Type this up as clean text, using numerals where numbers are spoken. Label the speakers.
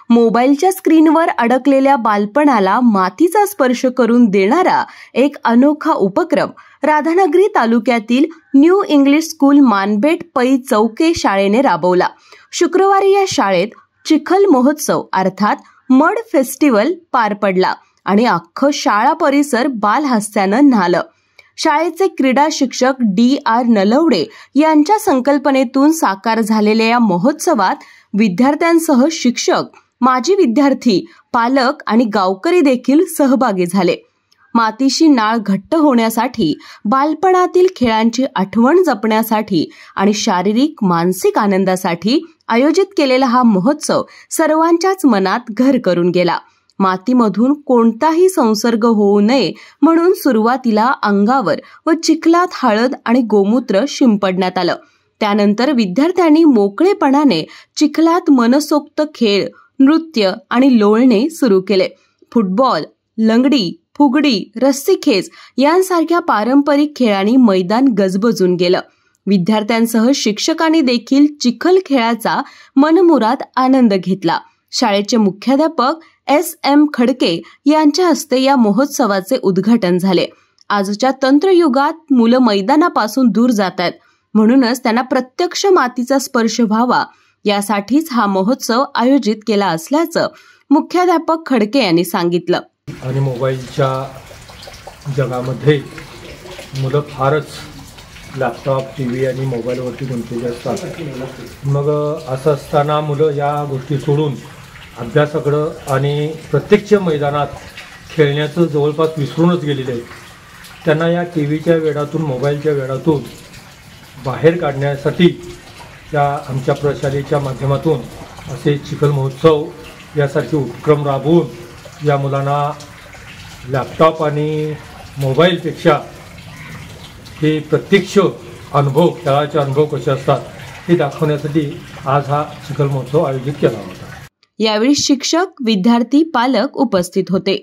Speaker 1: मोबाईलच्या स्क्रीनवर अडकलेल्या बालपणाला मातीचा स्पर्श करून देणारा एक अनोखा उपक्रम राधानगरी तालुक्यातील न्यू इंग्लिश स्कूल मानबेट पै चौके शाळेने राबवला। शुक्रवारी या शाळेत चिखल महोत्सव अर्थात मड फेस्टिवल पार पडला आणि अख्खं शाळा परिसर बालहास्यानं न्हालं। शाळेचे क्रीडा शिक्षक DR नलवडे यांच्या संकल्पनेतून साकार झालेल्या या महोत्सवात विद्यार्थ्यांसह शिक्षक, माजी विद्यार्थी, पालक आणि गावकरी देखील सहभागी झाले। मातीशी नाळ घट्ट होण्यासाठी, बालपणातील खेळांची आठवण जपण्यासाठी आणि शारीरिक मानसिक आनंदासाठी आयोजित केलेला हा महोत्सव सर्वांच्याच मनात घर करून गेला। मातीमधून कोणताही संसर्ग होऊ नये म्हणून सुरुवातीला अंगावर व चिखलात हळद आणि गोमूत्र शिंपडण्यात आलं। त्यानंतर विद्यार्थ्यांनी मोकळेपणाने चिखलात मनसोक्त खेळ, नृत्य आणि लोळणे सुरू केले। फुटबॉल, लंगडी, फुगडी, रस्सीखेच यांसारख्या पारंपरिक खेळांनी मैदान गजबजून गेलं। विद्यार्थ्यांसह शिक्षकांनी देखील चिखल खेळाचा मनमुराद आनंद घेतला। शाळेचे मुख्याध्यापक SM खडके यांच्या हस्ते या महोत्सवाचे उद्घाटन झाले। आजच्या तंत्रयुगात मुलं मैदानापासून दूर जात आहेत, म्हणूनच त्यांना प्रत्यक्ष मातीचा स्पर्श व्हावा यासाठीच हा महोत्सव आयोजित केला असल्याचं मुख्याध्यापक खडके यांनी सांगितलं।
Speaker 2: आणि मोबाईलच्या जगामध्ये मुलं फारच लॅपटॉप, TV आणि मोबाईलवरती गुंतलेली असतात। मग असं असताना मुलं या गोष्टी सोडून अभ्यासाकडं आणि प्रत्यक्ष मैदानात खेळण्याचं जवळपास विसरूनच गेलेले आहेत। त्यांना या TVच्या वेडातून, मोबाईलच्या वेडातून बाहेर काढण्यासाठी या आमच्या प्रशालेच्या माध्यमातून असे चिखल महोत्सव यासारखे उपक्रम राबवून या मुलांना लॅपटॉप आणि मोबाईलपेक्षा हे प्रत्यक्ष अनुभव, खेळाचे अनुभव कसे असतात हे दाखवण्यासाठी आज हा चिखल महोत्सव आयोजित केला होता।
Speaker 1: यावेळी शिक्षक, विद्यार्थी, पालक उपस्थित होते।